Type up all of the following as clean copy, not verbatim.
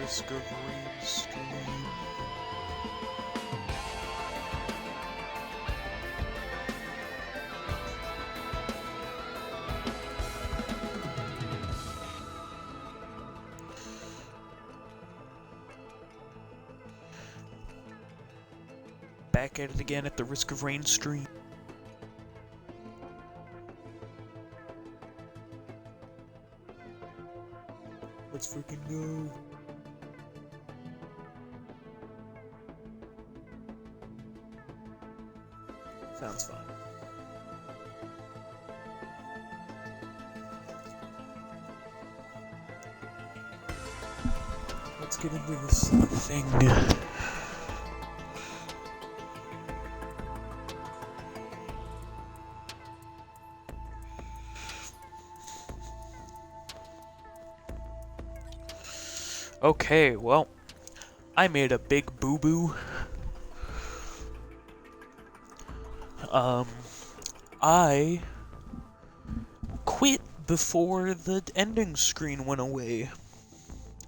risk of rainstorm. Back at it again at the risk of rain stream. Let's freaking go. Sounds fun. Let's get into this thing. Okay, well, I made a big boo-boo. I quit before the ending screen went away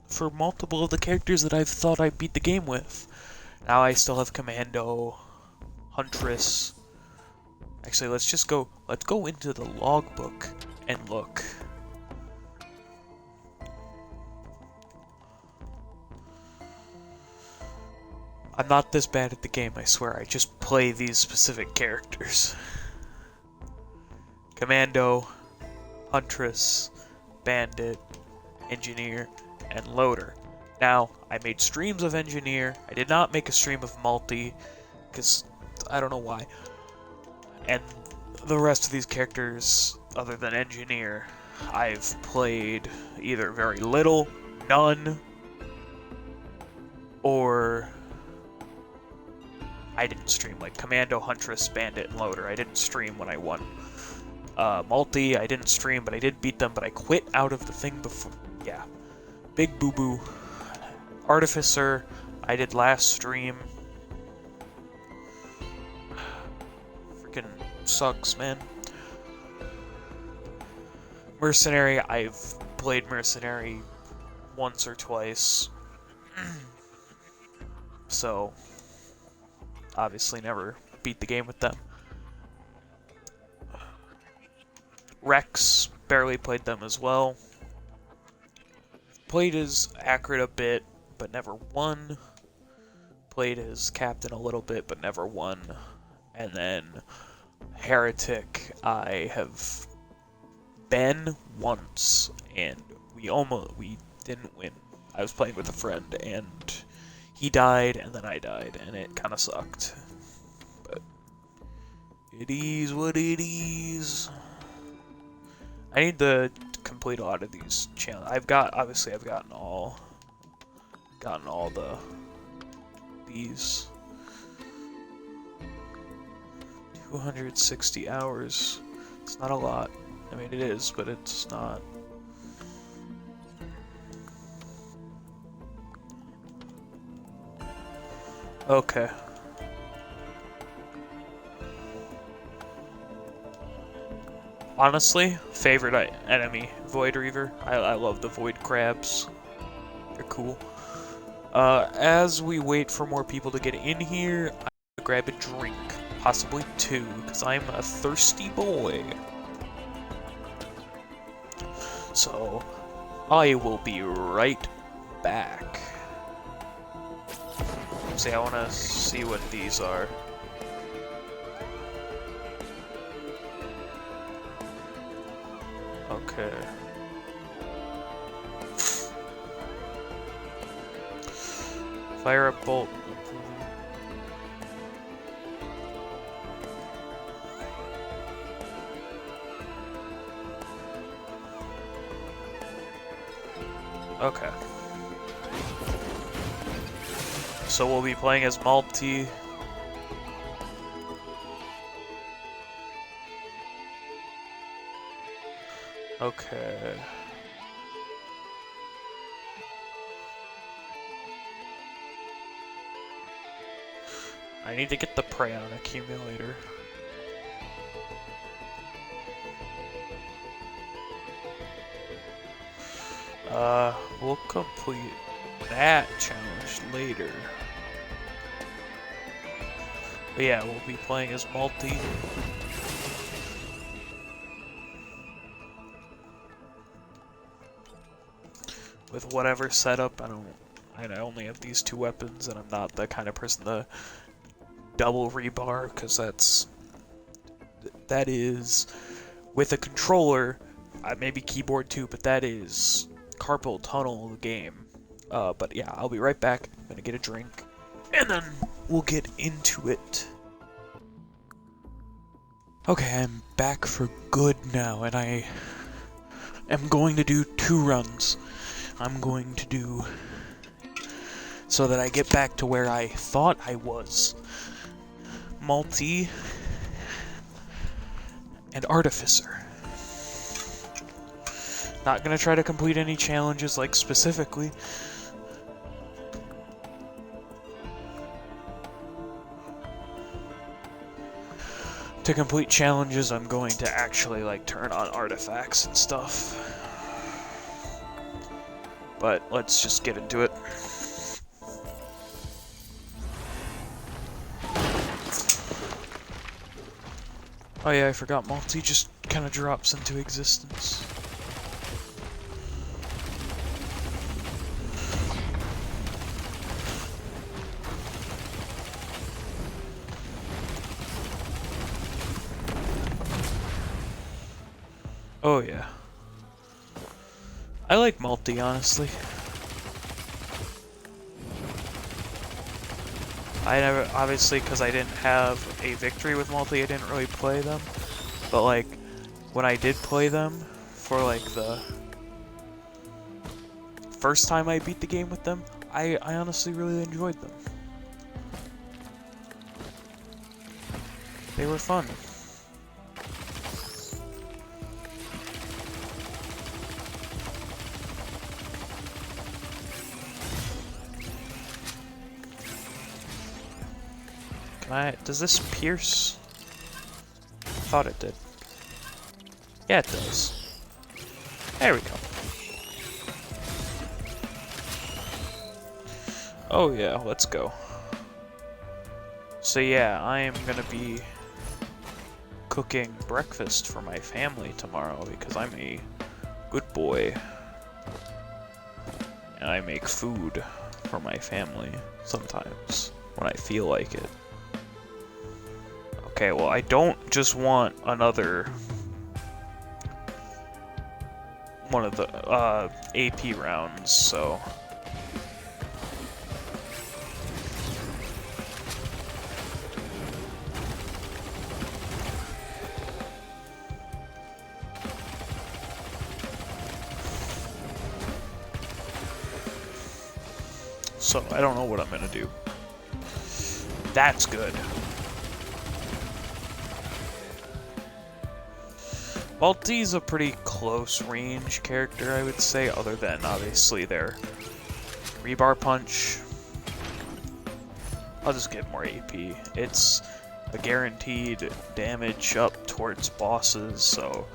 for multiple of the characters that I've thought I beat the game with. Now I still have Commando, Huntress. Actually, let's go into the logbook and look. I'm not this bad at the game, I swear. I just play these specific characters. Commando, Huntress, Bandit, Engineer, and Loader. Now, I made streams of Engineer. I did not make a stream of MUL T, because I don't know why. And the rest of these characters, other than Engineer, I've played either very little, none, or I didn't stream, like Commando, Huntress, Bandit, and Loader. I didn't stream when I won. MUL T, I didn't stream, but I did beat them, but I quit out of the thing before. Yeah. Big boo-boo. Artificer, I did last stream. Freaking sucks, man. Mercenary, I've played Mercenary once or twice. So, obviously never beat the game with them. Rex, barely played them as well. Played as Accurate a bit, but never won. Played as Captain a little bit, but never won. And then Heretic, I have been once, and we didn't win. I was playing with a friend, and he died, and then I died, and it kind of sucked. But it is what it is. I need to complete a lot of these challenges. I've gotten all these 260 hours. It's not a lot. I mean, it is, but it's not. Okay. Honestly, favorite enemy, Void Reaver. I love the Void Crabs. They're cool. As we wait for more people to get in here, I'm gonna grab a drink. Possibly two, because I'm a thirsty boy. So, I will be right back. See, I want to see what these are. Okay. Fire a bolt. Okay. So we'll be playing as MUL T. Okay. I need to get the Prayon accumulator. We'll complete that challenge later. But yeah, we'll be playing as MUL T. With whatever setup, I only have these two weapons, and I'm not the kind of person to double rebar, because that is, with a controller, maybe keyboard too, but that is carpal tunnel the game. But yeah, I'll be right back. I'm gonna get a drink, and then we'll get into it. Okay, I'm back for good now, and I am going to do 2 runs. I'm going to do so that I get back to where I thought I was. MUL T and Artificer. Not gonna try to complete any challenges, like, specifically. To complete challenges, I'm going to actually, like, turn on artifacts and stuff. But let's just get into it. Oh yeah, I forgot MUL T just kind of drops into existence. Oh yeah. I like MUL T, honestly. I never, obviously, because I didn't have a victory with MUL T, I didn't really play them. But, like, when I did play them, for, like, the first time I beat the game with them, I honestly really enjoyed them. They were fun. Does this pierce? I thought it did. Yeah, it does. There we go. Oh yeah, let's go. So yeah, I am gonna be cooking breakfast for my family tomorrow because I'm a good boy. And I make food for my family sometimes when I feel like it. Okay, well, I don't just want another one of the AP rounds, so I don't know what I'm gonna do. That's good. MUL T's a pretty close range character, I would say, other than obviously their rebar punch. I'll just get more AP. It's a guaranteed damage up towards bosses, so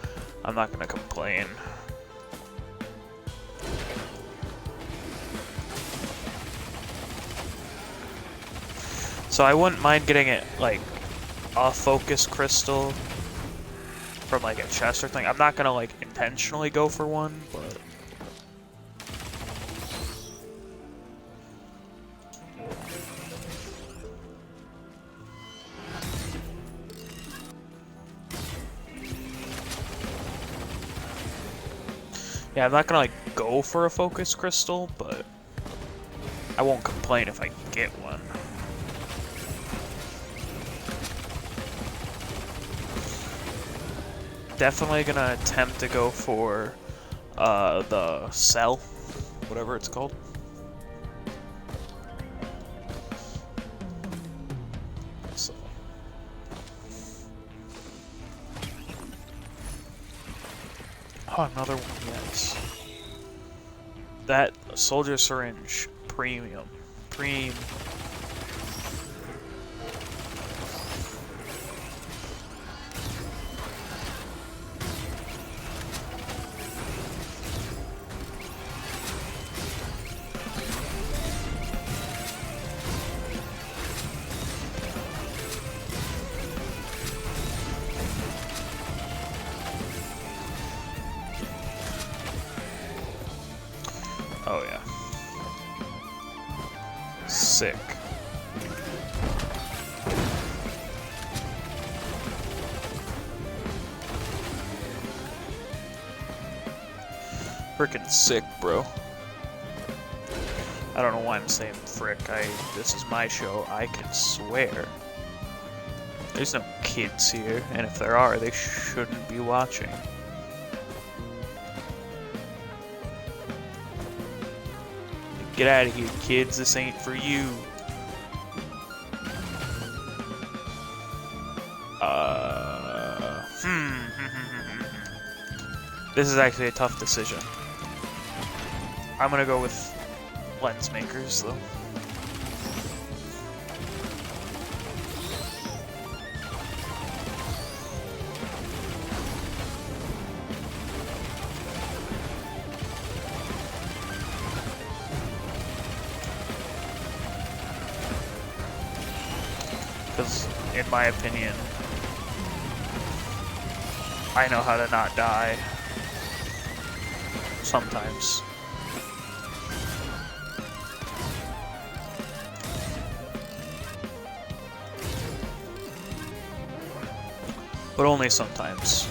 I'm not gonna complain. So I wouldn't mind getting it, like, a focus crystal from, like, a chest or thing. I'm not gonna, like, intentionally go for one, but yeah, I'm not gonna, like, go for a focus crystal, but I won't complain if I get one. Definitely gonna attempt to go for the cell, whatever it's called. So. Oh, another one, yes. That soldier syringe, premium. Oh yeah. Sick. Frickin' sick, bro. I don't know why I'm saying frick. This is my show. I can swear. There's no kids here, and if there are, they shouldn't be watching. Get out of here, kids. This ain't for you. This is actually a tough decision. I'm gonna go with lens makers, though. Because, in my opinion, I know how to not die. Sometimes. But only sometimes.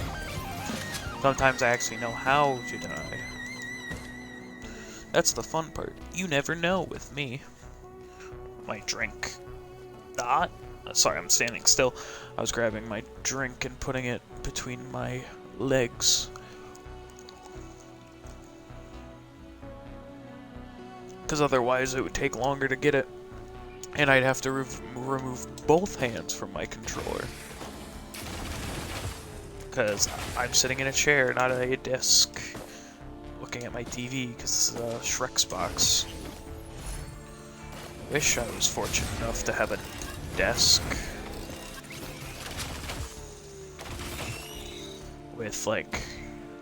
Sometimes I actually know how to die. That's the fun part. You never know with me. My drink. Not. Sorry, I'm standing still. I was grabbing my drink and putting it between my legs. Because otherwise it would take longer to get it. And I'd have to remove both hands from my controller. Because I'm sitting in a chair, not at a desk, looking at my TV, because this is a Shrek's box. Wish I was fortunate enough to have a desk with, like,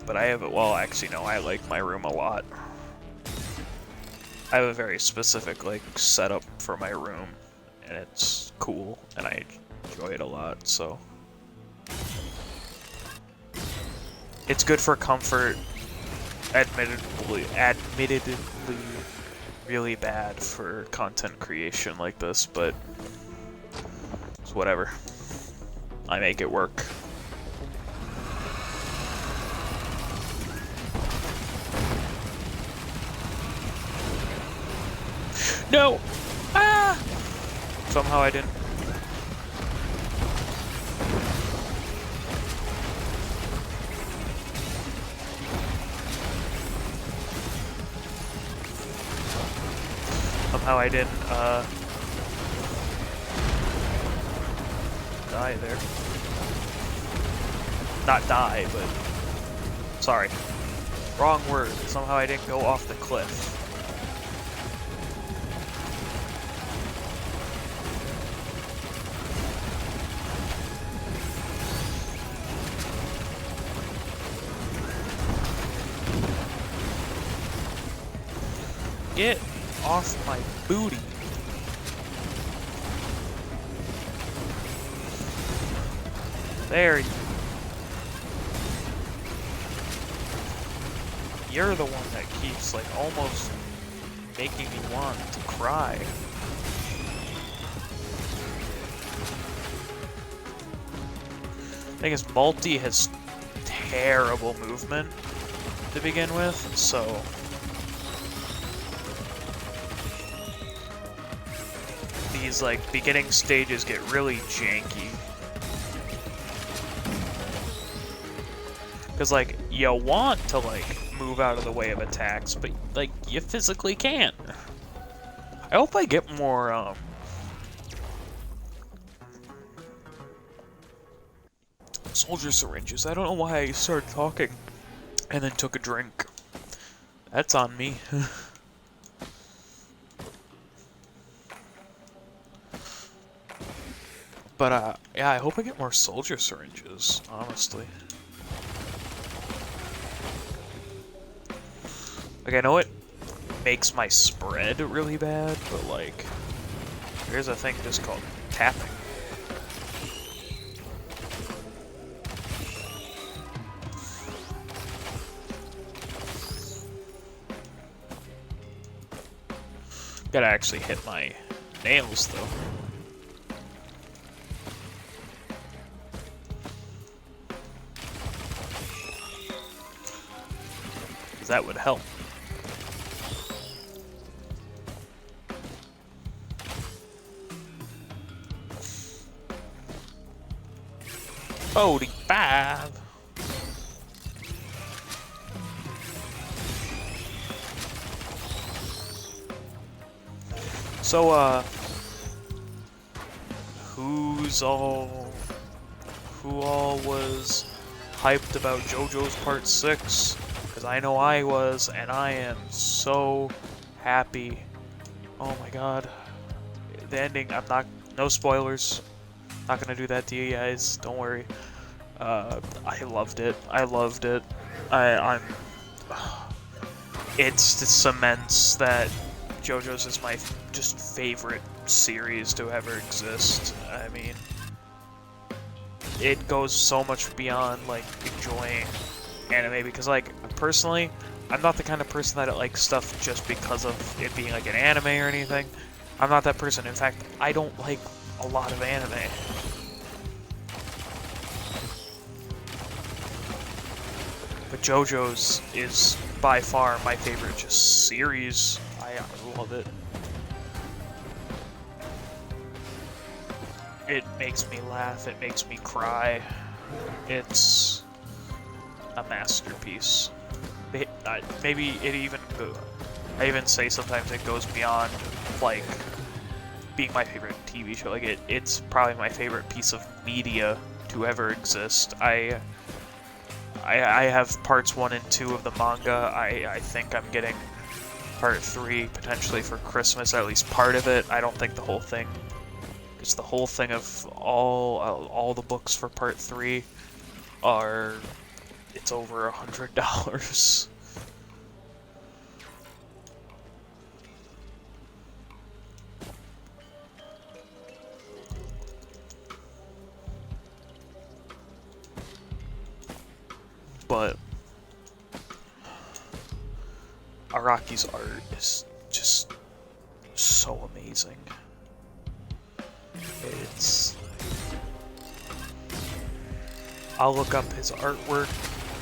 but I have it, well, actually, no, I like my room a lot. I have a very specific, like, setup for my room, and it's cool, and I enjoy it a lot, so. It's good for comfort, admittedly really bad for content creation like this, but it's whatever. I make it work. No! Ah! Somehow I didn't. Somehow I didn't, die there. Not die, but... Sorry. Wrong word. Somehow I didn't go off the cliff. Get off my booty. There you go. You're the one that keeps, like, almost making me want to cry. Thing is, MUL T has terrible movement to begin with, so... These, like, beginning stages get really janky. Because, like, you want to, like, move out of the way of attacks, but, like, you physically can't. I hope I get more, soldier syringes. I don't know why I started talking and then took a drink. That's on me. But, yeah, I hope I get more soldier syringes, honestly. Like, I know it makes my spread really bad, but, like, there's a thing just called tapping. Gotta actually hit my nails, though. 'Cause that would help. $45. So, who all was hyped about JoJo's Part 6? Because I know I was, and I am so happy. Oh my god. The ending, no spoilers. Not gonna do that to you guys, don't worry. I loved it. I loved it. It cements that JoJo's is my just favorite series to ever exist. I mean, it goes so much beyond, like, enjoying anime, because, like, personally, I'm not the kind of person that likes stuff just because of it being, like, an anime or anything. I'm not that person. In fact, I don't like a lot of anime. But JoJo's is by far my favorite just series. I love it. It makes me laugh, it makes me cry. It's a masterpiece. Maybe it even I even say sometimes it goes beyond, like, being my favorite TV show. Like, it's probably my favorite piece of media to ever exist. I have parts 1 and 2 of the manga. I think I'm getting part 3 potentially for Christmas, at least part of it. I don't think the whole thing. It's the whole thing of all the books for part 3 are. It's over $100. But Araki's art is just so amazing. I'll look up his artwork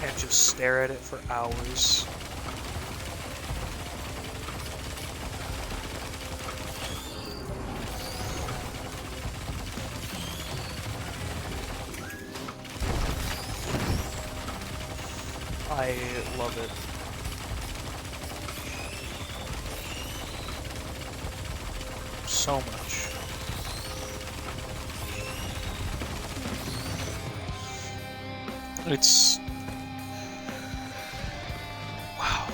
and just stare at it for hours. I love it. So much. It's... wow.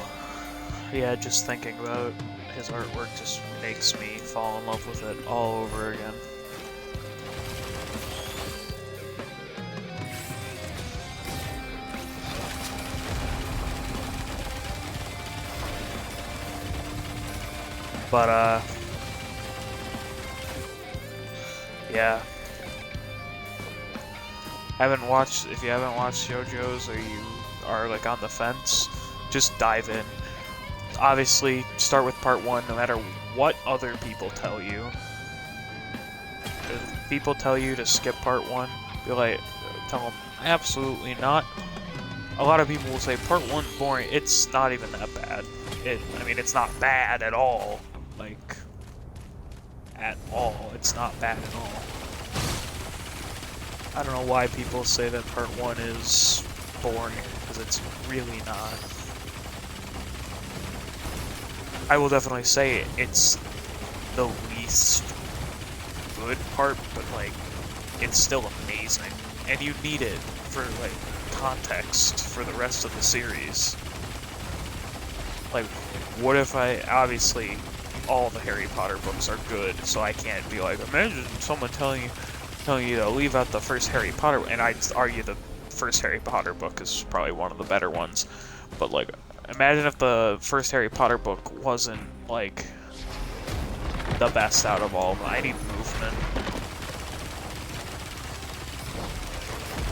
Yeah, just thinking about his artwork just makes me fall in love with it all over again. But, yeah. If you haven't watched JoJo's or you are, like, on the fence, just dive in. Obviously, start with part 1, no matter what other people tell you. If people tell you to skip part 1, be like, tell them, absolutely not. A lot of people will say, part 1's boring. It's not even that bad. I mean, it's not bad at all. Like, at all. It's not bad at all. I don't know why people say that part 1 is boring, because it's really not. I will definitely say it's the least good part, but, like, it's still amazing. And you need it for, like, context for the rest of the series. Like, what if obviously, all the Harry Potter books are good, so I can't be like, imagine someone telling you to leave out the first Harry Potter, and I'd argue the first Harry Potter book is probably one of the better ones, but, like, imagine if the first Harry Potter book wasn't, like, the best out of all of them. I need movement.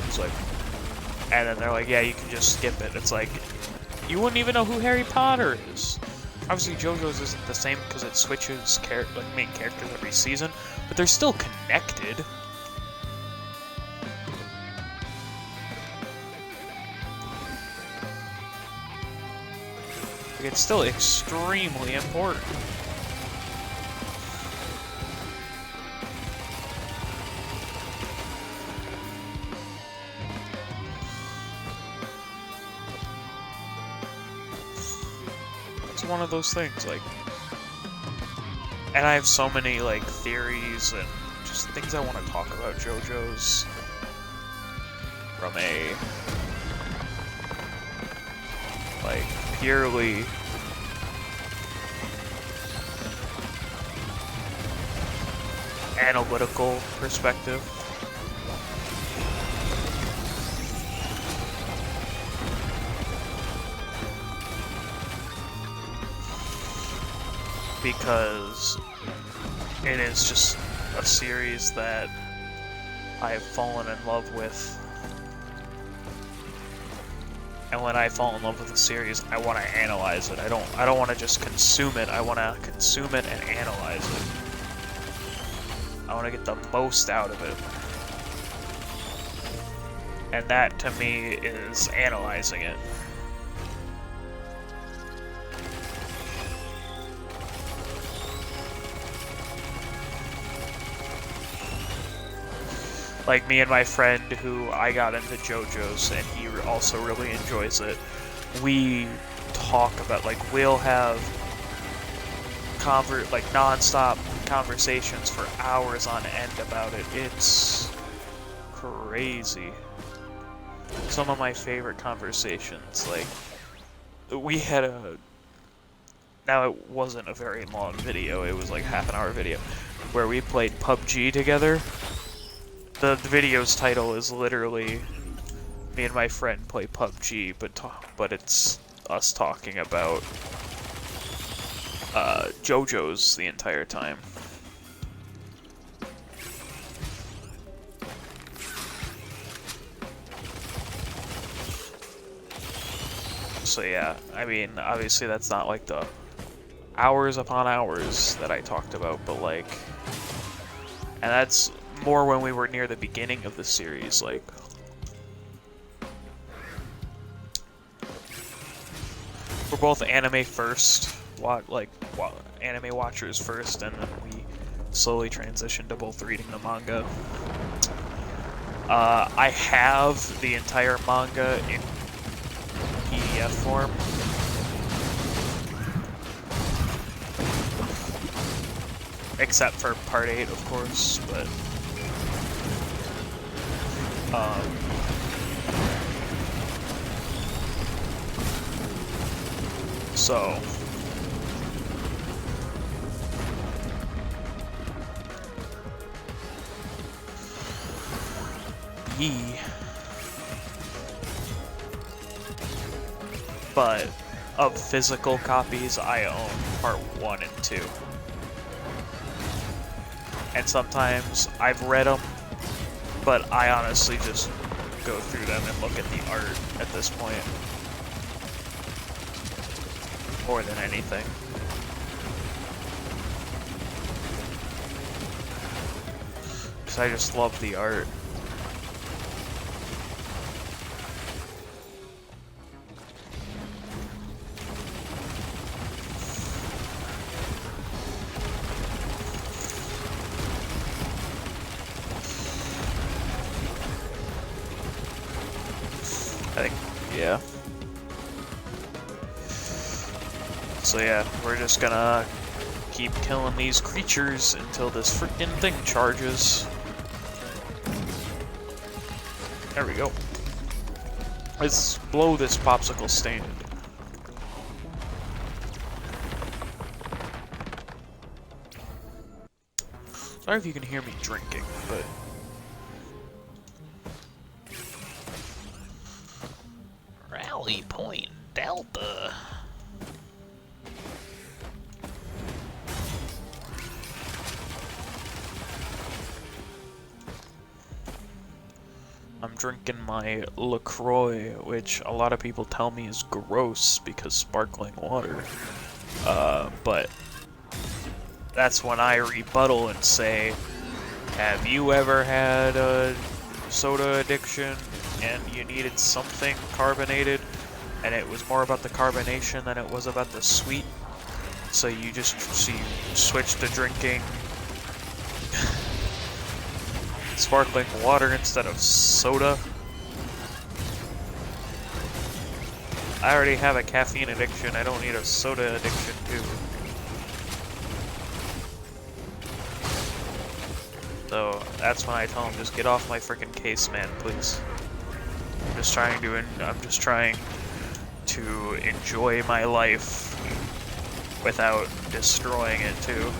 It's like, and then they're like, yeah, you can just skip it. It's like, you wouldn't even know who Harry Potter is. obviously JoJo's isn't the same because it switches like main characters every season, but they're still connected. Like, it's still extremely important. One of those things, like, and I have so many like theories and just things I want to talk about JoJo's from a like purely analytical perspective. Because it is just a series that I have fallen in love with. And when I fall in love with a series, I want to analyze it. I don't want to just consume it. I want to consume it and analyze it. I want to get the most out of it. And that, to me, is analyzing it. Like me and my friend who I got into JoJo's and he also really enjoys it, we talk about, like, we'll have like non-stop conversations for hours on end about it. It's crazy. Some of my favorite conversations, like, we had now it wasn't a very long video, it was like half-an-hour video, where we played PUBG together. The video's title is literally me and my friend play PUBG, but it's us talking about JoJo's the entire time. So yeah, I mean, obviously that's not like the hours upon hours that I talked about, but like, and that's more when we were near the beginning of the series, like, we're both anime first, anime watchers first, and then we slowly transitioned to both reading the manga. I have the entire manga in PDF form. Except for part 8, of course, but so but of physical copies, I own part 1 and 2. And sometimes I've read them, but I honestly just go through them and look at the art at this point. More than anything. Because I just love the art. Yeah. So yeah, we're just gonna keep killing these creatures until this freaking thing charges. There we go. Let's blow this popsicle stand. Sorry if you can hear me drinking, but Rally Point Delta. I'm drinking my LaCroix, which a lot of people tell me is gross because sparkling water. But that's when I rebuttal and say, have you ever had a soda addiction and you needed something carbonated and it was more about the carbonation than it was about the sweet? So you switch to drinking sparkling water instead of soda? I already have a caffeine addiction, I don't need a soda addiction too. So that's when I tell him, just get off my freaking case, man, please. I'm just trying to enjoy my life without destroying it too.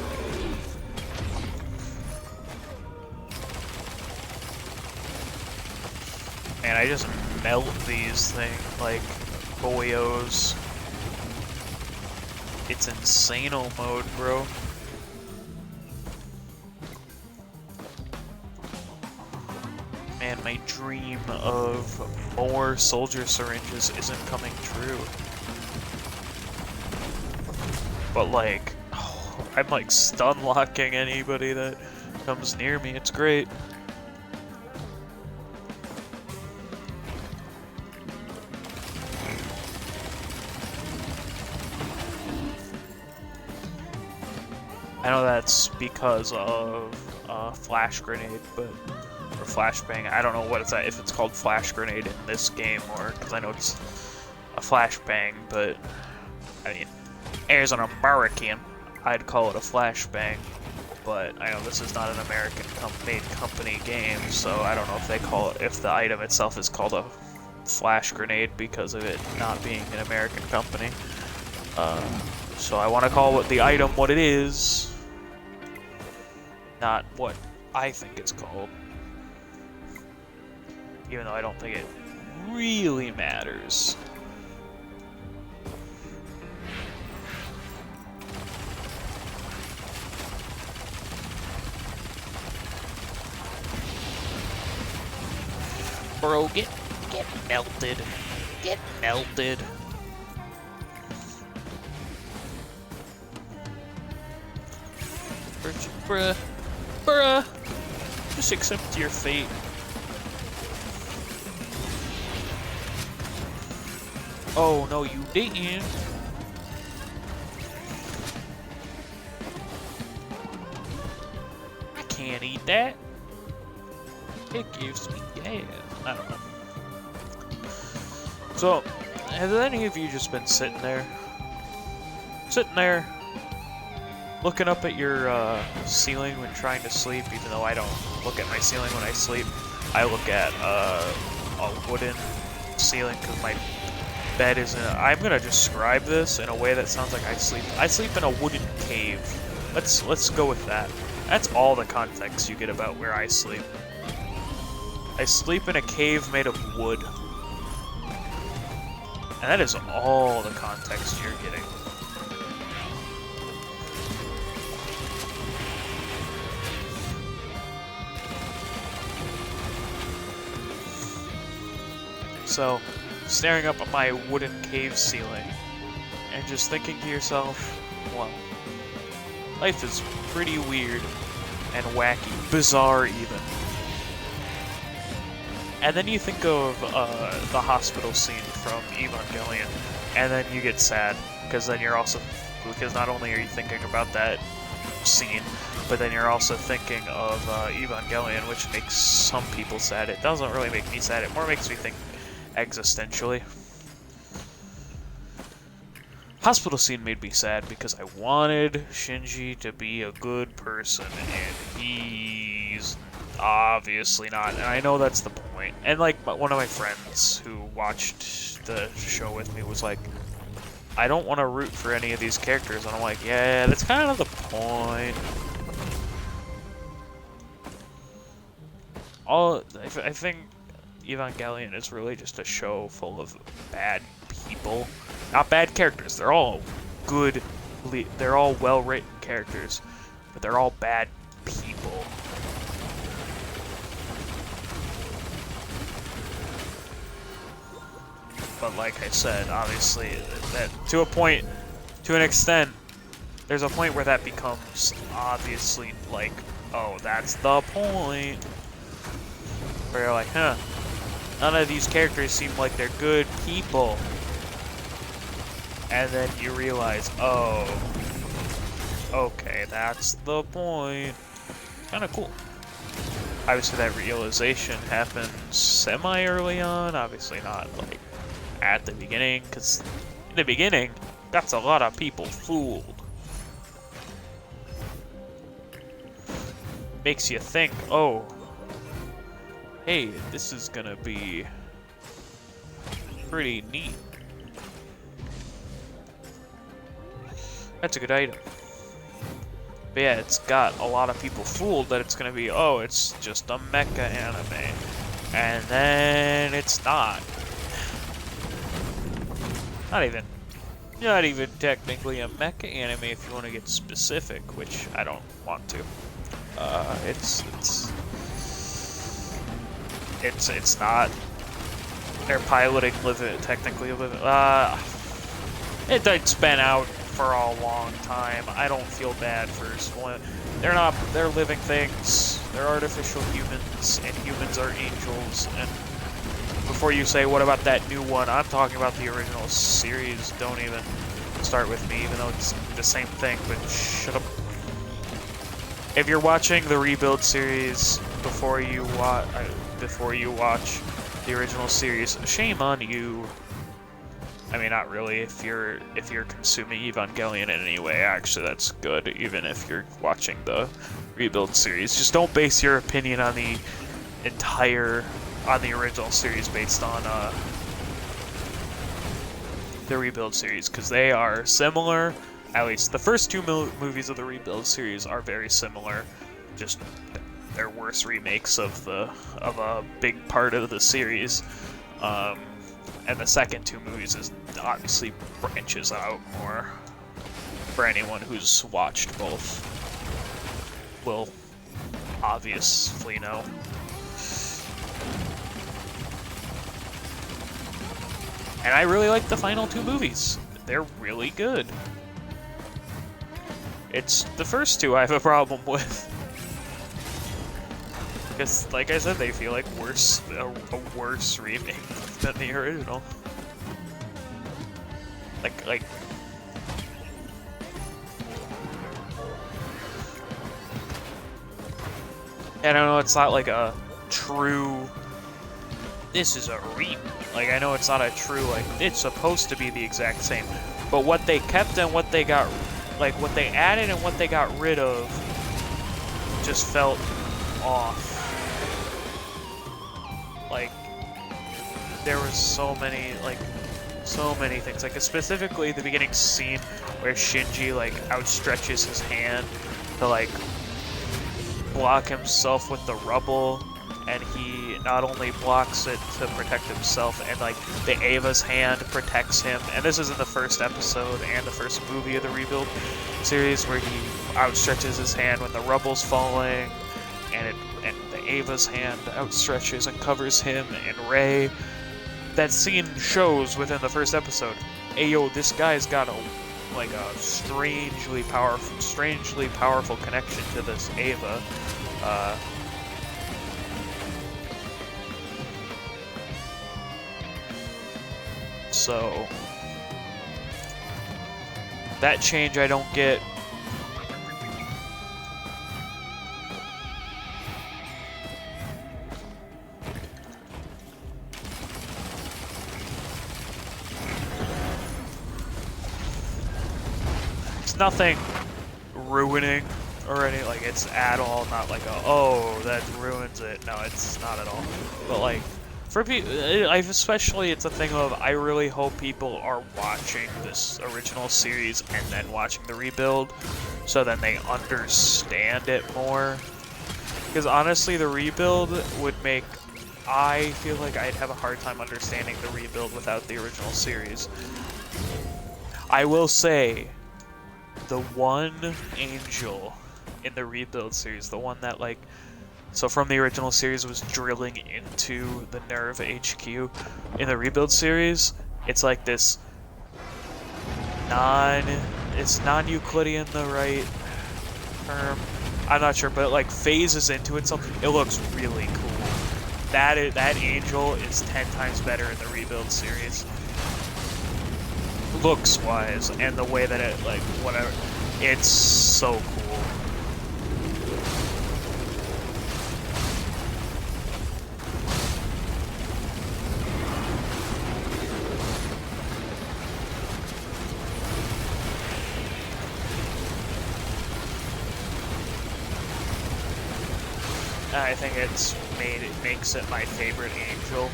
Man, I just melt these things like Boyos. It's insano mode, bro. Man, my dream of more soldier syringes isn't coming true. But like, I'm like stun locking anybody that comes near me. It's great. I know that's because of flash grenade, or flashbang. I don't know what it's at, if it's called flash grenade in this game, or because I know it's a flashbang, but I mean, as an American, I'd call it a flashbang. But I know this is not an American-made company game, so I don't know if they call it, if the item itself is called a flash grenade because of it not being an American company. So I want to call the item what it is, not what I think it's called. Even though I don't think it really matters. Bro, get melted. Get melted. Bruh. Just accept your fate. Oh, no, you didn't. I can't eat that. It gives me gas. I don't know. So, have any of you just been sitting there? Looking up at your ceiling when trying to sleep, even though I don't look at my ceiling when I sleep. I look at a wooden ceiling because my bed is in a... I'm gonna describe this in a way that sounds like I sleep. I sleep in a wooden cave. Let's go with that. That's all the context you get about where I sleep. I sleep in a cave made of wood. And that is all the context you're getting. So, staring up at my wooden cave ceiling, and just thinking to yourself, well, life is pretty weird and wacky, bizarre even. And then you think of the hospital scene from Evangelion, and then you get sad, because not only are you thinking about that scene, but then you're also thinking of Evangelion, which makes some people sad. It doesn't really make me sad, it more makes me think existentially. Hospital scene made me sad because I wanted Shinji to be a good person, and he's obviously not, and I know that's the point. And like one of my friends who watched the show with me was like, I don't want to root for any of these characters, and I'm like, yeah, that's kind of the point. I think Evangelion is really just a show full of bad people. Not bad characters, they're all good, they're all well-written characters, but they're all bad people. But like I said, obviously, that to a point, to an extent, there's a point where that becomes obviously like, oh, that's the point. Where you're like, huh, none of these characters seem like they're good people. And then you realize, oh, okay, that's the point. Kind of cool. Obviously that realization happens semi-early on, obviously not like at the beginning, because in the beginning, that's a lot of people fooled. Makes you think, oh, hey, this is gonna be pretty neat. That's a good item. But yeah, it's got a lot of people fooled that it's gonna be, oh, it's just a mecha anime. And then it's not. Not even technically a mecha anime if you want to get specific, which I don't want to. It's not. They're piloting technically it's been out for a long time. I don't feel bad for one. They're living things. They're artificial humans, and humans are angels. And before you say, what about that new one? I'm talking about the original series. Don't even start with me, even though it's the same thing, but shut up. If you're watching the Rebuild series before you watch the original series, shame on you. I mean, not really. If you're consuming Evangelion in any way, actually, that's good. Even if you're watching the Rebuild series, just don't base your opinion on the original series based on the Rebuild series, because they are similar. At least the first two movies of the Rebuild series are very similar. Just they're worse remakes of a big part of the series. And the second two movies is obviously branches out more. For anyone who's watched both, will obviously know. And I really like the final two movies. They're really good. It's the first two I have a problem with. Because, like I said, they feel like a worse remake than the original. Like... I don't know, it's not like a true... This is a remake. Like, I know it's not a true, like, it's supposed to be the exact same. But what they kept and what they got... Like, what they added and what they got rid of just felt off. Like, there was so many things. Like, specifically the beginning scene where Shinji, like, outstretches his hand to, like, block himself with the rubble, and he not only blocks it to protect himself, and, like, the Ava's hand protects him. And this is in the first episode and the first movie of the Rebuild series, where he outstretches his hand when the rubble's falling, and the Ava's hand outstretches and covers him and Rei. That scene shows within the first episode, hey yo, this guy's got a strangely powerful connection to this Ava. So that change I don't get. It's nothing ruining or any, like, it's at all not like a, oh, that ruins it. No, it's not at all. But, like, for people, especially, it's a thing of, I really hope people are watching this original series and then watching the Rebuild, so then they understand it more. Because honestly, the Rebuild would make, I feel like I'd have a hard time understanding the Rebuild without the original series. I will say, the one angel in the Rebuild series, the one that, like, so from the original series was drilling into the Nerve HQ. In the Rebuild series, it's like this non-Euclidean the right term? I'm not sure, but like phases into itself. It looks really cool. That angel is 10 times better in the Rebuild series. Looks-wise, and the way that it, like, whatever. It's so cool. I think it makes it my favorite angel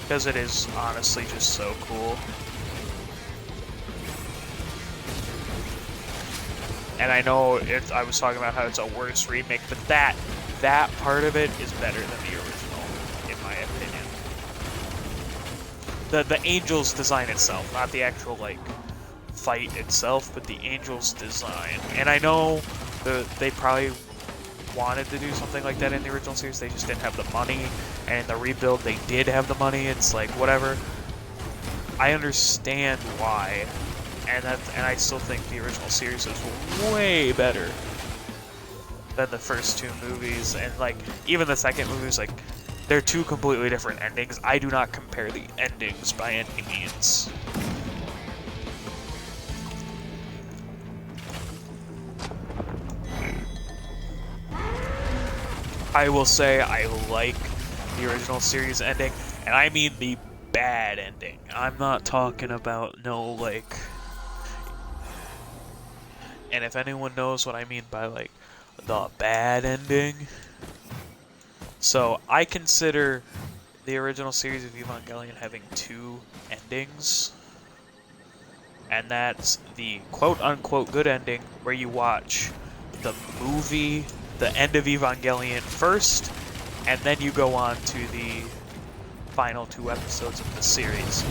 because it is honestly just so cool. And I know I was talking about how it's a worse remake, but that part of it is better than the original, in my opinion. The angel's design itself, not the actual like fight itself, but the angel's design. And I know they probably wanted to do something like that in the original series, they just didn't have the money, and in the rebuild they did have the money. It's like whatever. I understand why, and I still think the original series is way better than the first two movies, and like even the second movie is like they're two completely different endings. I do not compare the endings by any means. I will say I like the original series ending, and I mean the bad ending. I'm not talking about no, like... And if anyone knows what I mean by, like, the bad ending... So, I consider the original series of Evangelion having two endings. And that's the quote-unquote good ending, where you watch the movie... the end of Evangelion first, and then you go on to the final two episodes of the series.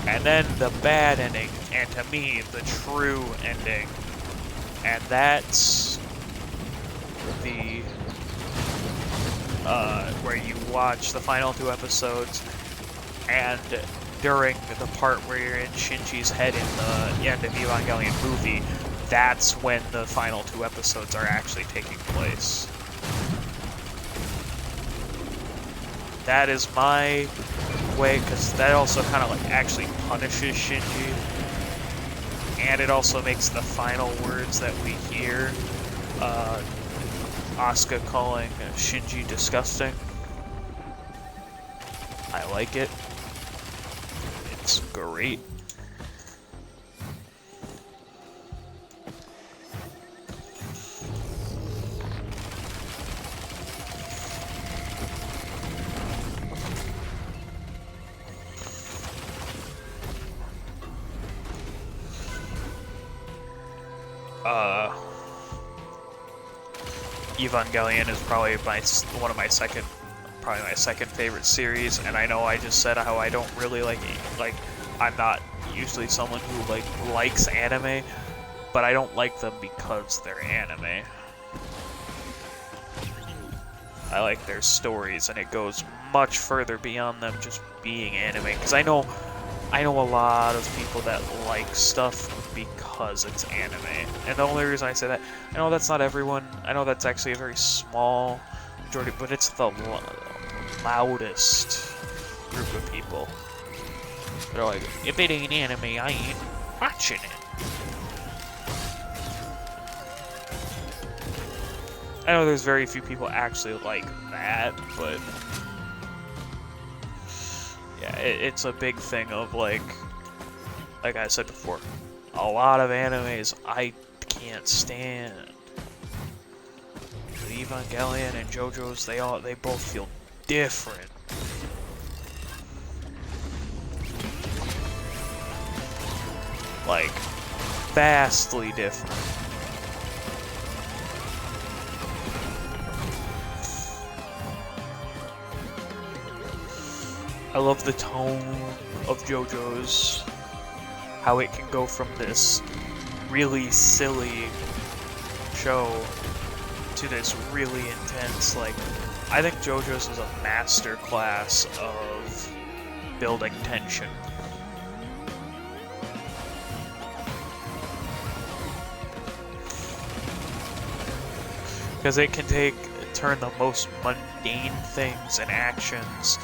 And then the bad ending, and to me, the true ending. And that's the, where you watch the final two episodes, and during the part where you're in Shinji's head in the end of Evangelion movie, that's when the final two episodes are actually taking place. That is my way, because that also kind of like actually punishes Shinji. And it also makes the final words that we hear, Asuka calling Shinji disgusting. I like it. It's great. Evangelion is probably one of my second favorite series, and I know I just said how I don't really like I'm not usually someone who likes anime, but I don't like them because they're anime. I like their stories, and it goes much further beyond them just being anime, because I know a lot of people that like stuff because it's anime. And the only reason I say that, I know that's not everyone, I know that's actually a very small majority, but it's the loudest group of people. They're like, if it ain't anime, I ain't watching it. I know there's very few people actually like that, but... yeah, it's a big thing of like I said before, a lot of animes I can't stand. The Evangelion and JoJo's, they both feel different. Like, vastly different. I love the tone of JoJo's, how it can go from this really silly show to this really intense, like, I think JoJo's is a masterclass of building tension. Because it can turn the most mundane things and actions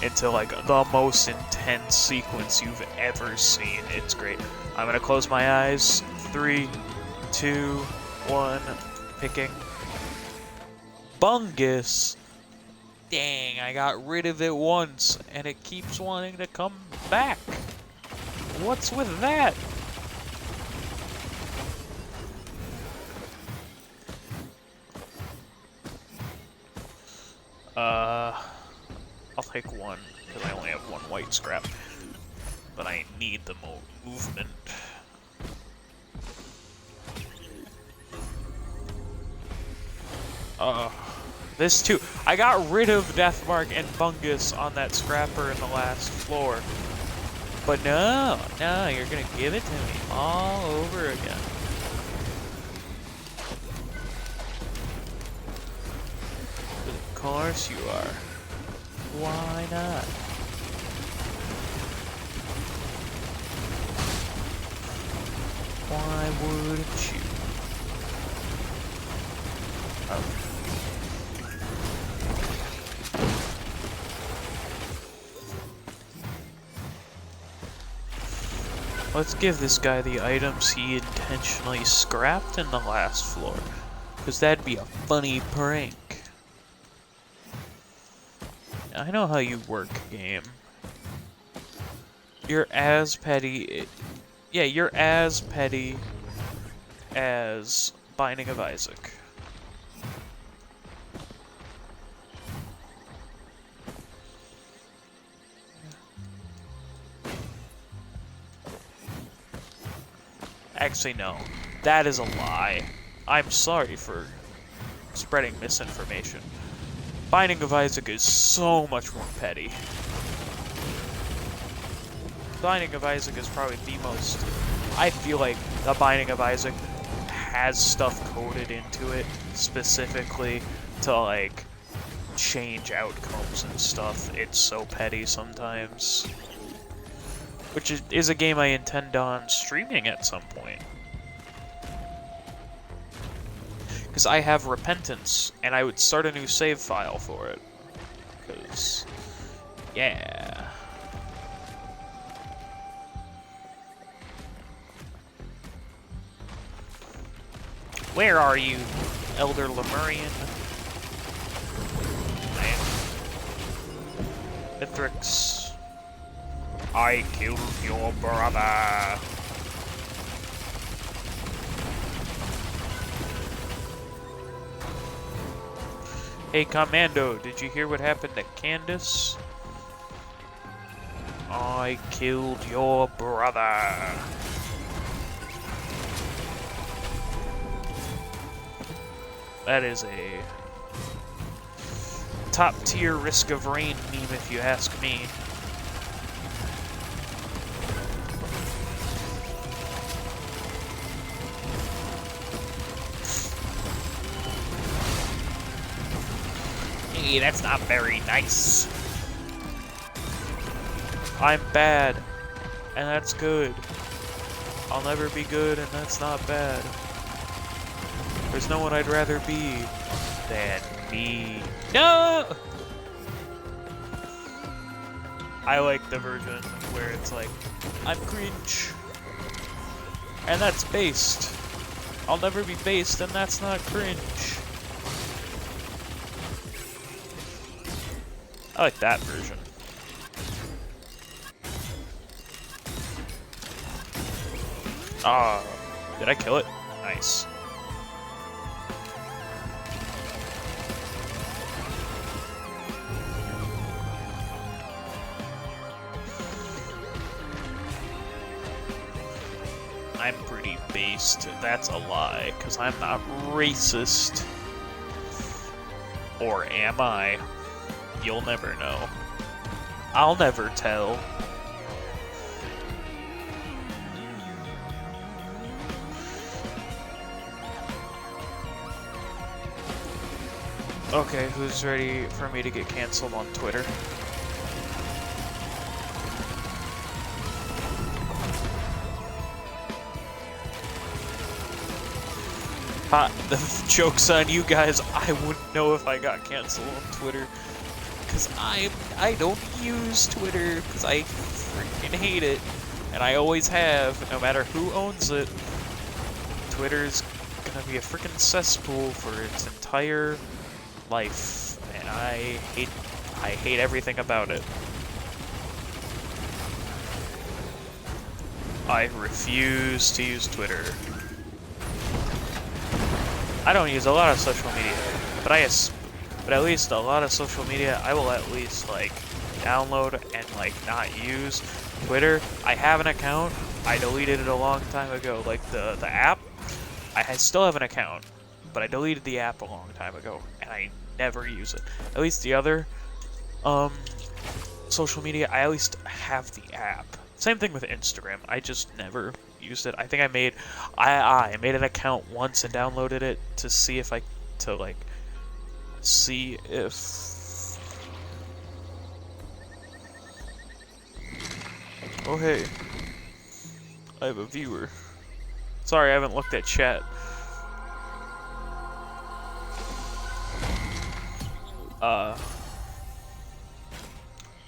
into like the most intense sequence you've ever seen. It's great. I'm gonna close my eyes. 3, 2, 1. Picking. Bungus. Dang, I got rid of it once, and it keeps wanting to come back. What's with that? I'll take one, because I only have one white scrap. But I need the movement. This too. I got rid of Deathmark and Bungus on that scrapper in the last floor. But no, you're gonna give it to me all over again. Of course you are. Why not? Why wouldn't you? Oh. Let's give this guy the items he intentionally scrapped in the last floor. Because that'd be a funny prank. I know how you work, game. You're as petty... Yeah, you're as petty as Binding of Isaac. Actually, no. That is a lie. I'm sorry for spreading misinformation. Binding of Isaac is so much more petty. Binding of Isaac is probably the most... I feel like the Binding of Isaac has stuff coded into it specifically to, like, change outcomes and stuff. It's so petty sometimes. Which is a game I intend on streaming at some point. Because I have Repentance, and I would start a new save file for it. Because, yeah. Where are you, Elder Lemurian? Mithrix. I killed your brother. Hey, Commando, did you hear what happened to Candace? I killed your brother. That is a top-tier Risk of Rain meme, if you ask me. Hey, that's not very nice. I'm bad, and that's good. I'll never be good, and that's not bad. There's no one I'd rather be than me. No! I like the version where it's like, I'm cringe. And that's based. I'll never be based, and that's not cringe. I like that version. Ah, did I kill it? Nice. I'm pretty based. That's a lie, because I'm not racist. Or am I? You'll never know. I'll never tell. Okay, who's ready for me to get canceled on Twitter? The joke's on you guys. I wouldn't know if I got canceled on Twitter. Because I don't use Twitter. Because I freaking hate it. And I always have, no matter who owns it. Twitter's gonna be a freaking cesspool for its entire life. And I hate everything about it. I refuse to use Twitter. I don't use a lot of social media, but at least a lot of social media I will at least like download and like not use. Twitter, I have an account. I deleted it a long time ago. Like the app, I still have an account, but I deleted the app a long time ago, and I never use it. At least the other social media, I at least have the app. Same thing with Instagram. I just never used it. I think I made an account once and downloaded it to see if oh hey, I have a viewer. Sorry, I haven't looked at chat.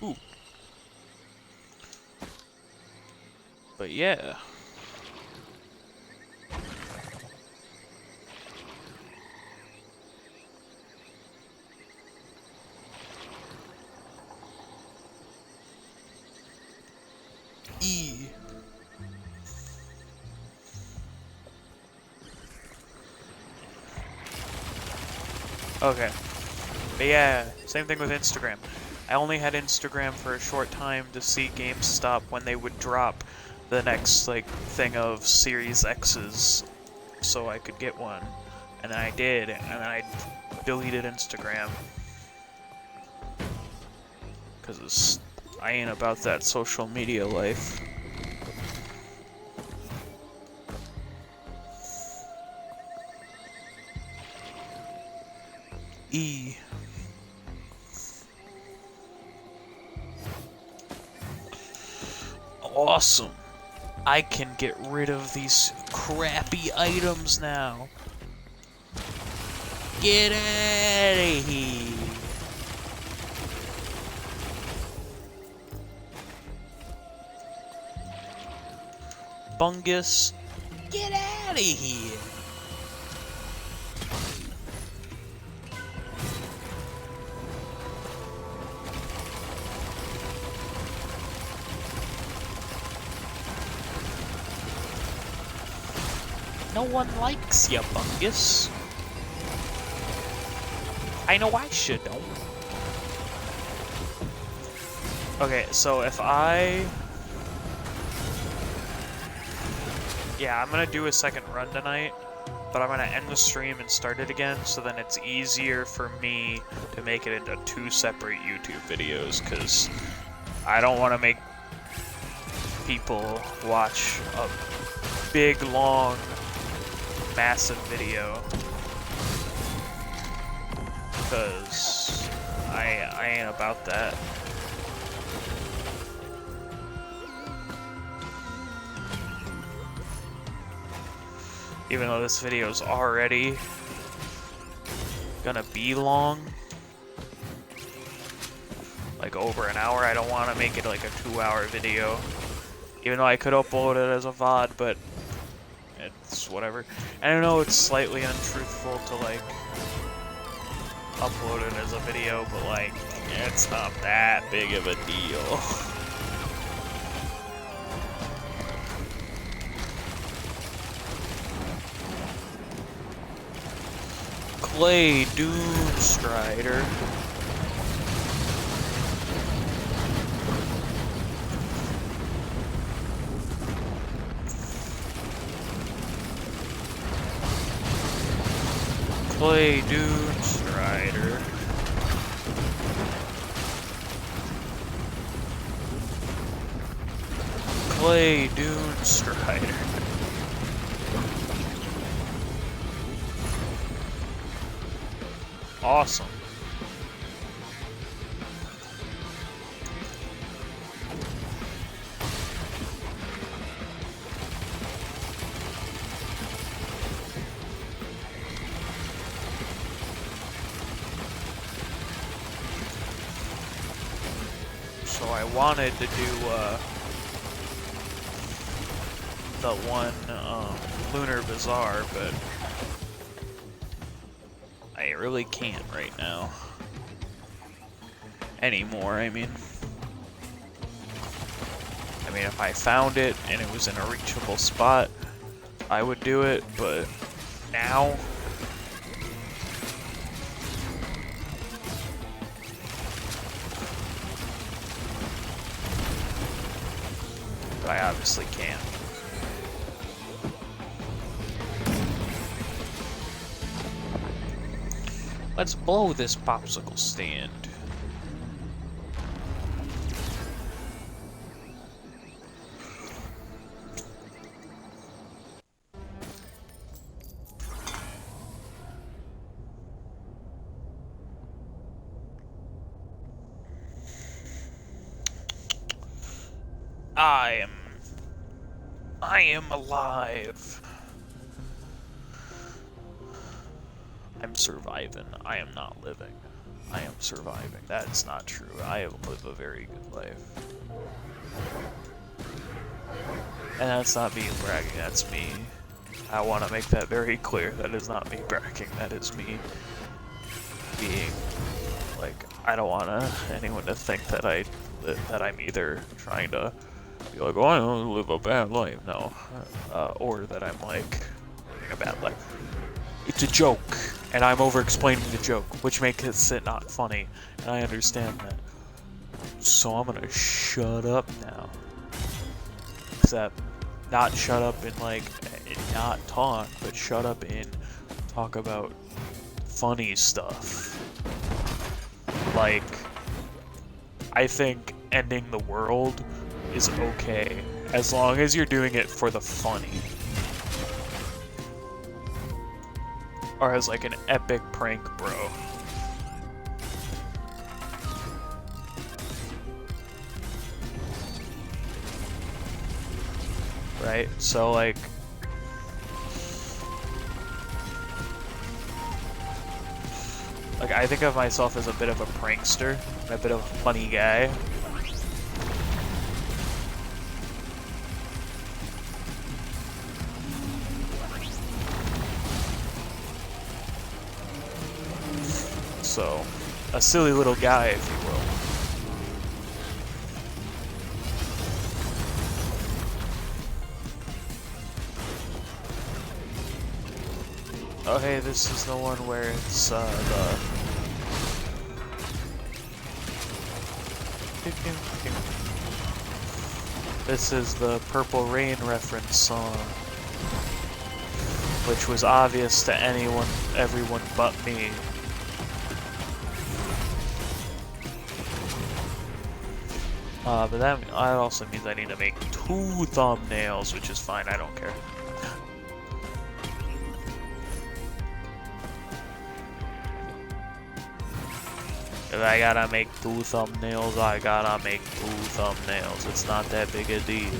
Ooh. But yeah. E. Okay. But yeah, same thing with Instagram. I only had Instagram for a short time to see GameStop when they would drop the next like thing of Series X's so I could get one. And then I did, and then I deleted Instagram. Cause I ain't about that social media life. E. Awesome. I can get rid of these crappy items now. Get out of here. Bungus, get out of here. No one likes ya, Bungus. I know I should, don't. Okay, so if yeah, I'm gonna do a second run tonight, but I'm gonna end the stream and start it again, so then it's easier for me to make it into 2 separate YouTube videos, because I don't want to make people watch a big, long, massive video, because I ain't about that. Even though this video is already gonna be long, like over an hour, I don't want to make it like a 2-hour video. Even though I could upload it as a VOD, but it's whatever. And I know it's slightly untruthful to like upload it as a video, but like it's not that big of a deal. Clay Doomstrider. Clay Doomstrider. Clay Doomstrider. Awesome. wanted to do the one Lunar Bazaar, but I really can't right now. Anymore, I mean. If I found it and it was in a reachable spot, I would do it, but now... I obviously can't. Let's blow this popsicle stand. I am alive. I'm surviving. I am not living. I am surviving. That's not true. I have lived a very good life. And that's not me bragging, that's me. I want to make that very clear. That is not me bragging. That is me being, like, I don't want anyone to think that I'm either trying to be like, oh, I don't live a bad life. No. Or that I'm, like, living a bad life. It's a joke, and I'm over-explaining the joke, which makes it not funny, and I understand that. So I'm gonna shut up now. Except, not shut up and, like, not talk, but shut up and talk about funny stuff. Like, I think ending the world is okay, as long as you're doing it for the funny. Or as like an epic prank, bro. Right? So like... I think of myself as a bit of a prankster, and a bit of a funny guy. So, a silly little guy, if you will. Oh hey, this is the one where it's, This is the Purple Rain reference song. Which was obvious to everyone but me. But that also means I need to make 2 thumbnails, which is fine, I don't care. If I gotta make 2 thumbnails, I gotta make 2 thumbnails. It's not that big a deal.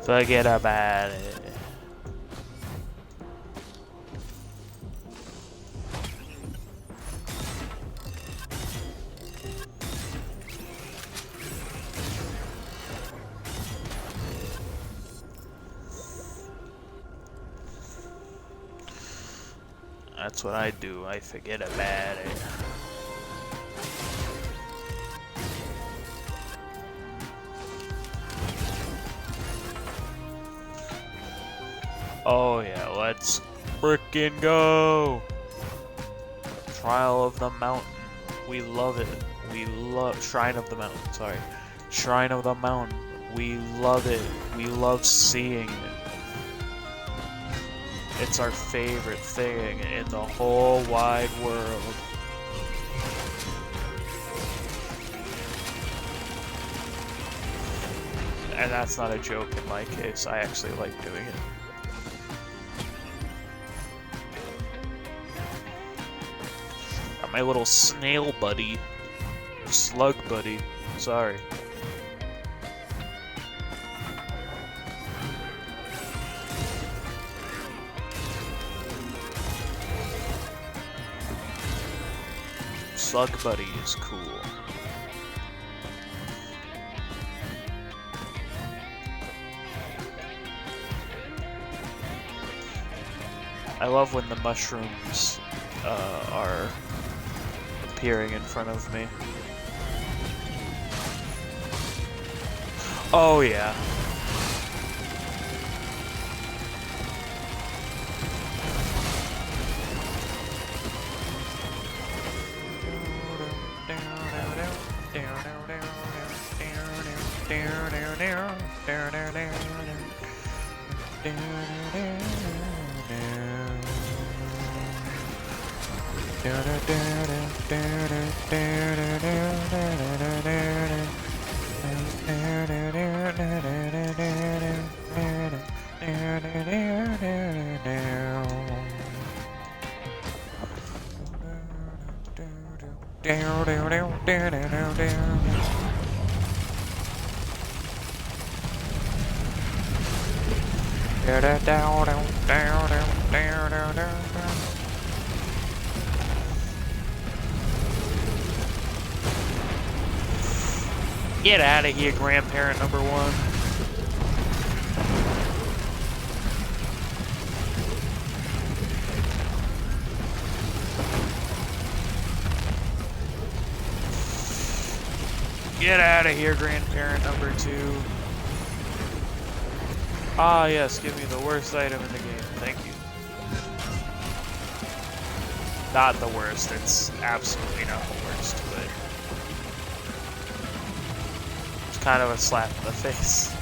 Forget about it. That's what I do. I forget about it. Oh yeah, let's frickin' go! Trial of the Mountain. We love it. We love Shrine of the Mountain, sorry. Shrine of the Mountain. We love it. We love seeing it. It's our favorite thing in the whole wide world. And that's not a joke in my case. I actually like doing it. Got my little snail buddy. Slug buddy. Sorry. Slug Buddy is cool. I love when the mushrooms are appearing in front of me. Oh yeah. Get out of here, grandparent number one. Get out of here, grandparent number two. Ah, yes, give me the worst item in the game. Thank you. Not the worst, it's absolutely not the worst, but it's kind of a slap in the face.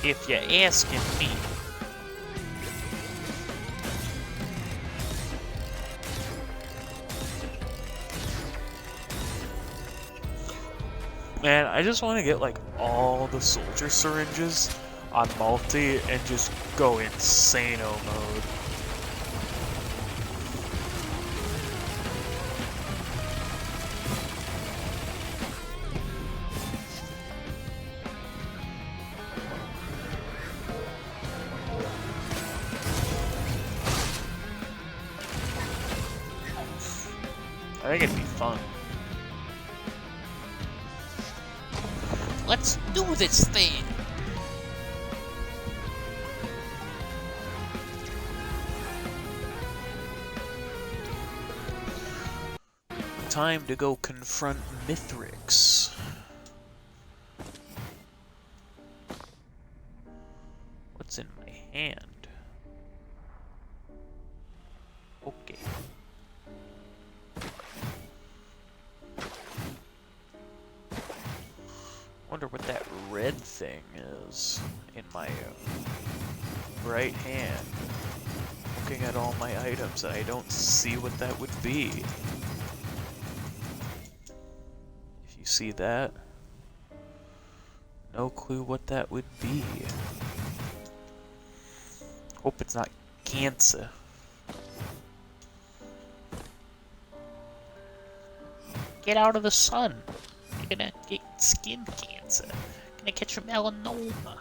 If you're asking me. Man, I just want to get like all the soldier syringes on MUL T and just go insano mode. I think it'd be fun. Let's do this thing! Time to go confront Mithrix. What's in my hand? Okay. Wonder what that red thing is in my right hand. Looking at all my items and I don't see what that would be. If you see that, no clue what that would be. Hope it's not cancer. Get out of the sun. You're gonna get skin cancer. You're gonna catch a melanoma.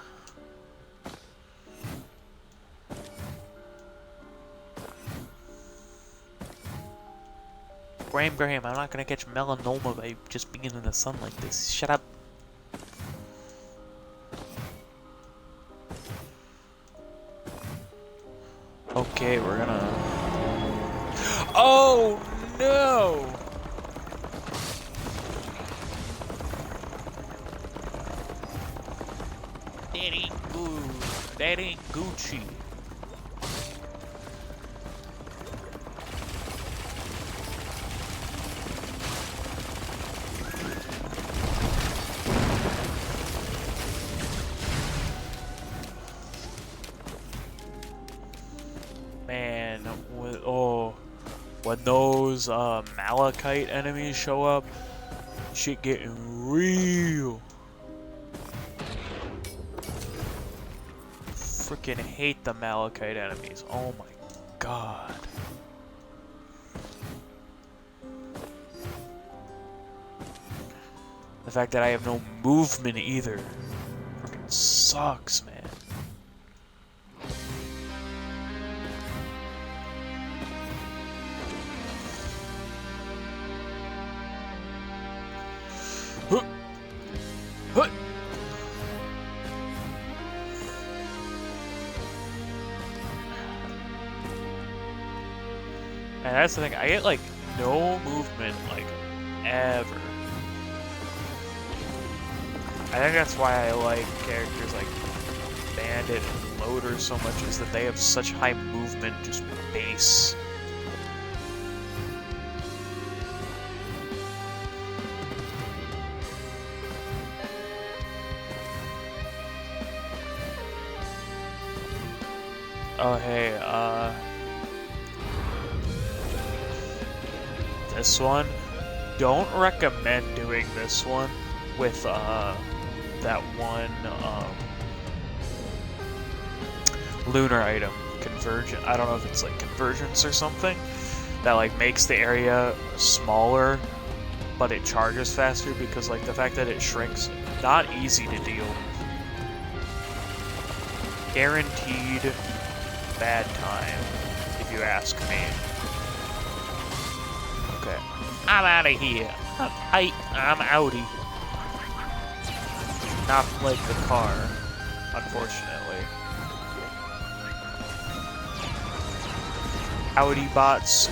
Graham, I'm not gonna catch melanoma by just being in the sun like this. Shut up. Okay, we're gonna... Oh, no! That ain't good. That ain't Gucci. Man, when those Malachite enemies show up, shit getting real. Freaking hate the Malachite enemies. Oh my god. The fact that I have no movement either. Freaking sucks, man. And that's the thing, I get like no movement, like ever. I think that's why I like characters like Bandit and Loader so much, is that they have such high movement, just base. Oh hey, this one, don't recommend doing this one with that one lunar item, convergent. I don't know if it's like convergence or something that like makes the area smaller, but it charges faster, because like the fact that it shrinks, not easy to deal with. Guaranteed bad time, if you ask me. Okay, I'm out of here. I'm outie. Not like the car, unfortunately. Audi bots,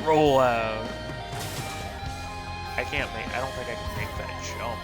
roll out. I don't think I can make that jump.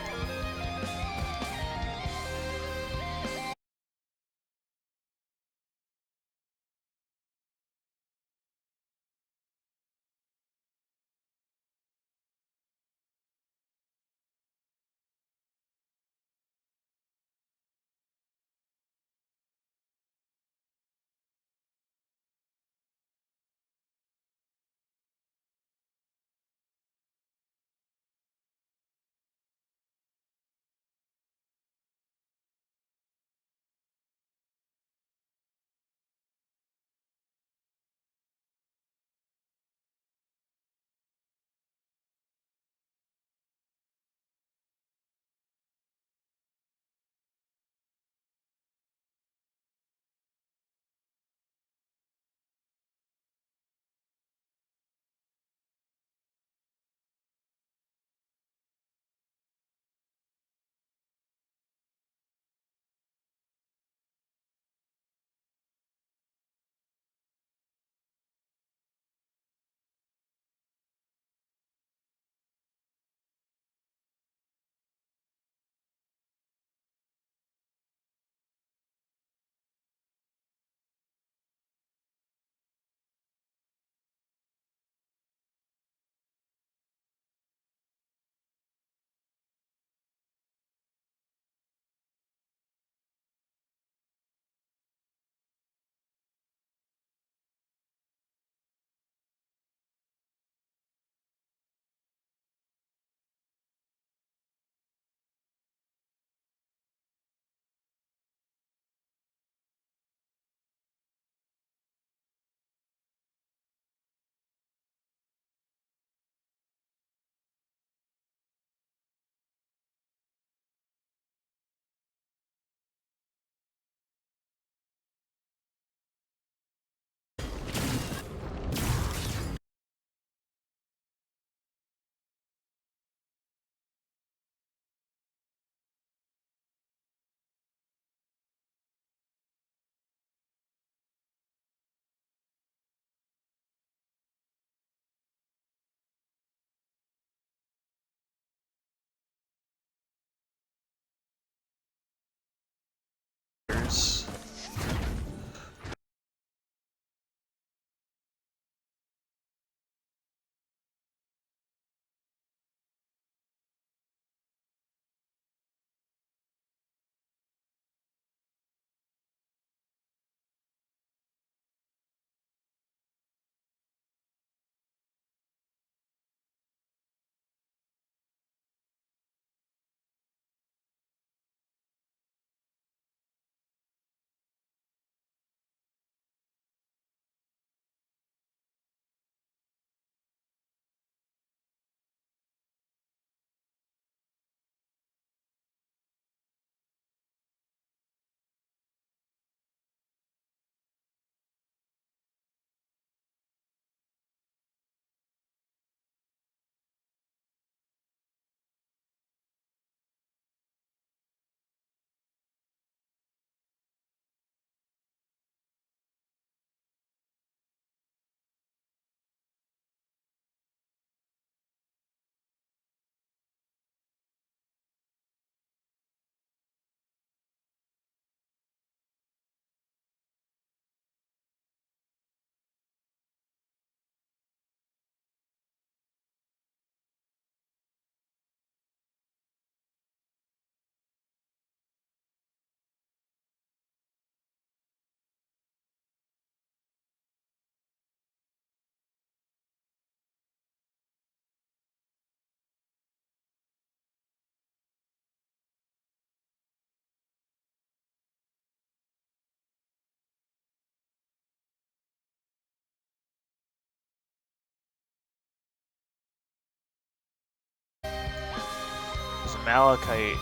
Malachite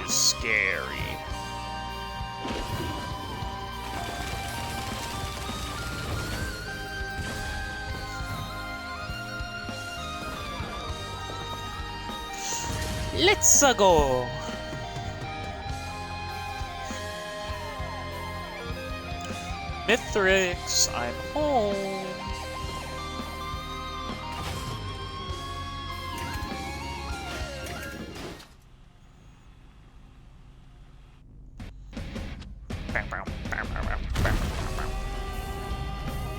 is scary. Let's go! Mithrix, I'm home!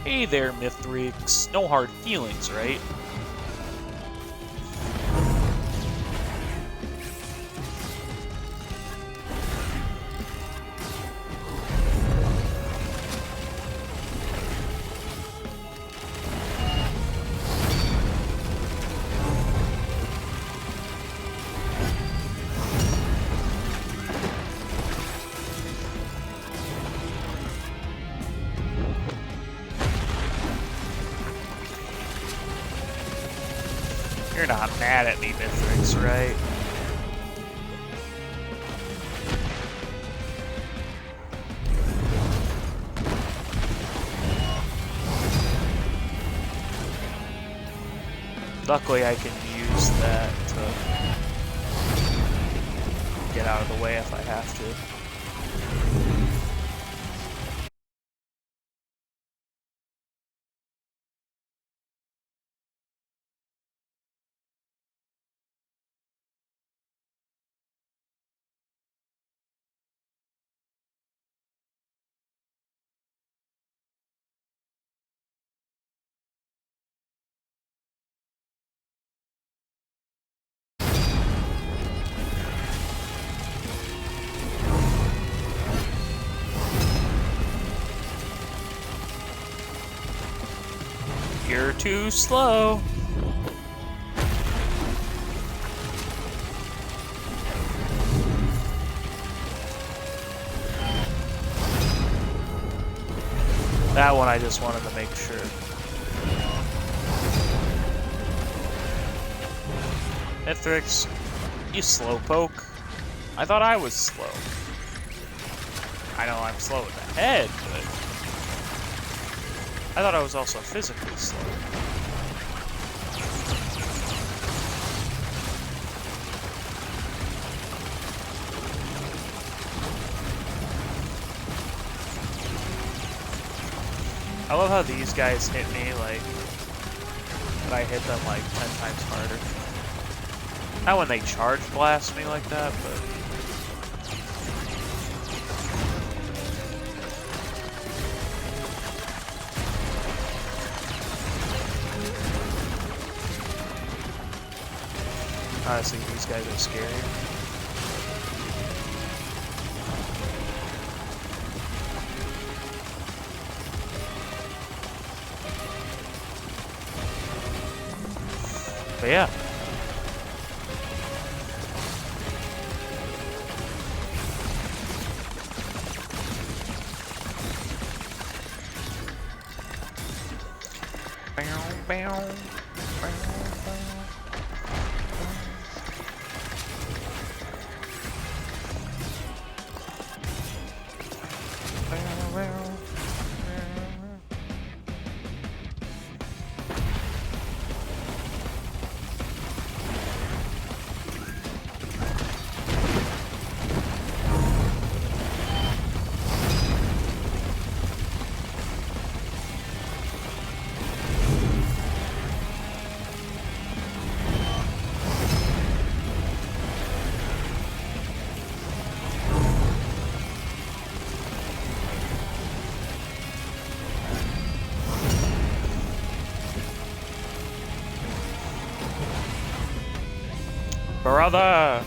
Hey there, Mithrix. No hard feelings, right? You're not mad at me, Mithrix, right? Luckily, I can use that to get out of the way if I have to. You're too slow. That one I just wanted to make sure. Mithrix, you slowpoke. I thought I was slow. I know I'm slow in the head, but I thought I was also physically slow. I love how these guys hit me like, but I hit them like 10 times harder. Not when they charge blast me like that, but... honestly, these guys are scary. But yeah. Brother!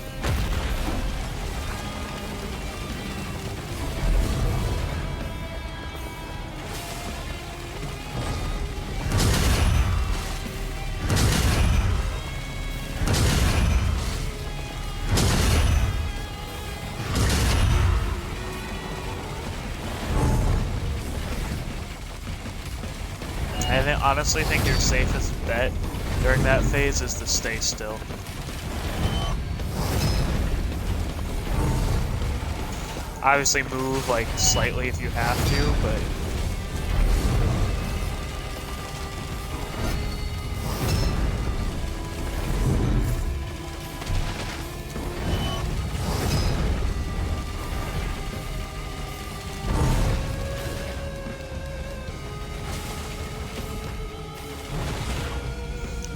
I honestly think your safest bet during that phase is to stay still. Obviously move, like, slightly if you have to, but...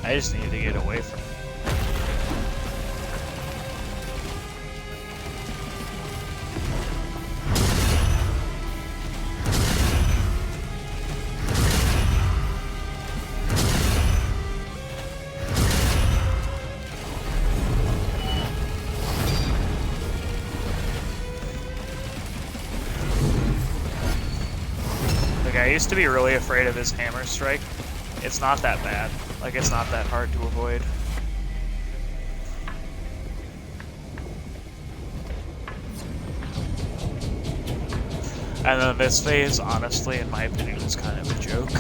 I just need to get away from it. Like, I used to be really afraid of his hammer strike. It's not that bad. Like, it's not that hard to avoid. And then this phase, honestly, in my opinion, was kind of a joke.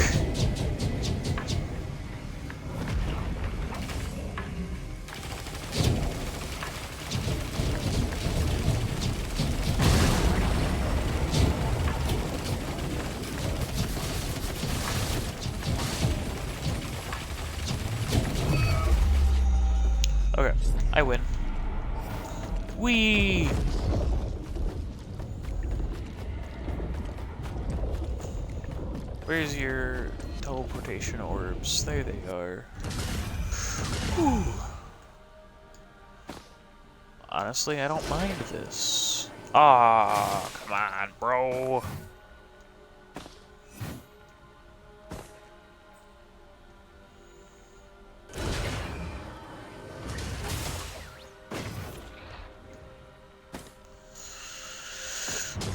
Okay, I win. Whee! Where's your teleportation orbs? There they are. Whew. Honestly, I don't mind this. Ah, come on, bro.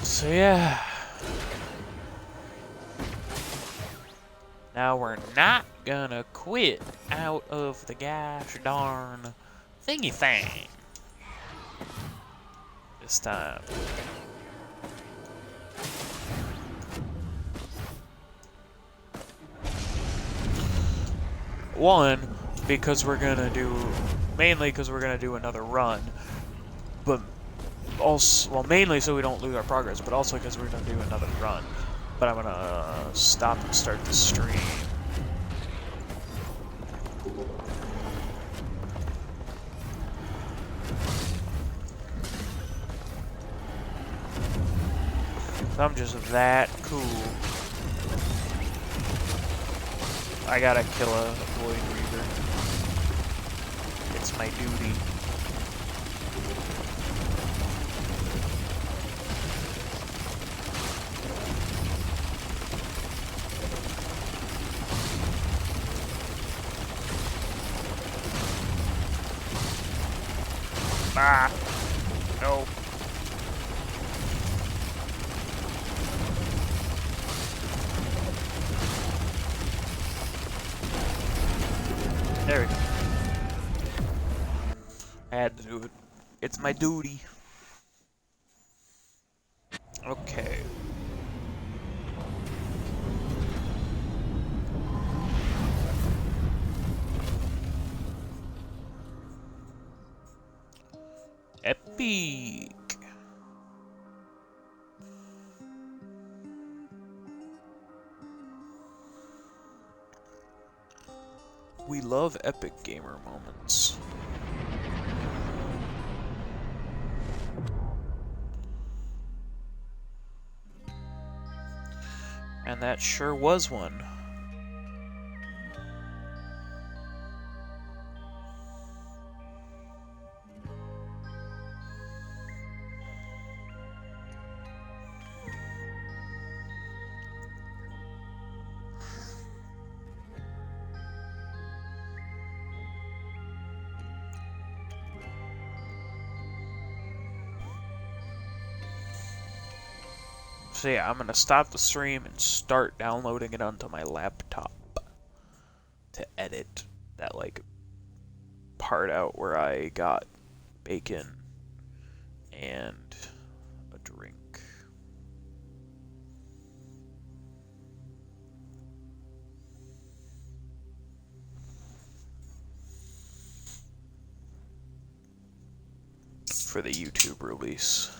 So yeah. Now we're not gonna quit out of the gosh darn thingy thing this time. One, because we're gonna do, mainly because we're gonna do another run, but also, well, mainly so we don't lose our progress, but also because we're gonna do another run. But I'm gonna stop and start the stream. I'm just that cool. I gotta kill a Void Reaver. It's my duty. Ah! No. There we go. I had to do it. It's my duty. Okay. Epic. We love epic gamer moments. And that sure was one. So yeah, I'm gonna stop the stream and start downloading it onto my laptop to edit that, like, part out where I got bacon and a drink. For the YouTube release.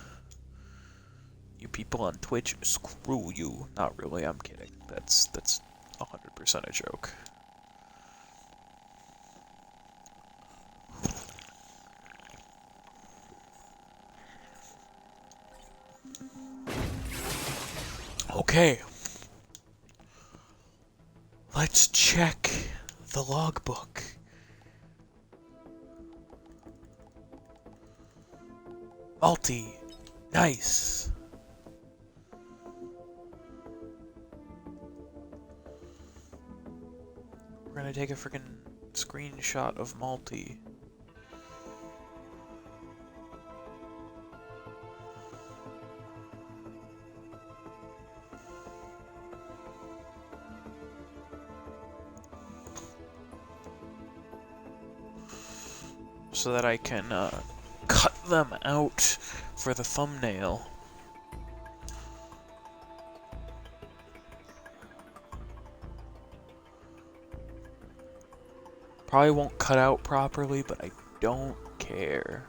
You people on Twitch, screw you. Not really, I'm kidding. That's 100% a joke. Okay. Let's check the logbook. MUL T. Nice. We're gonna take a freaking screenshot of MUL T. So that I can cut them out for the thumbnail. Probably won't cut out properly, but I don't care.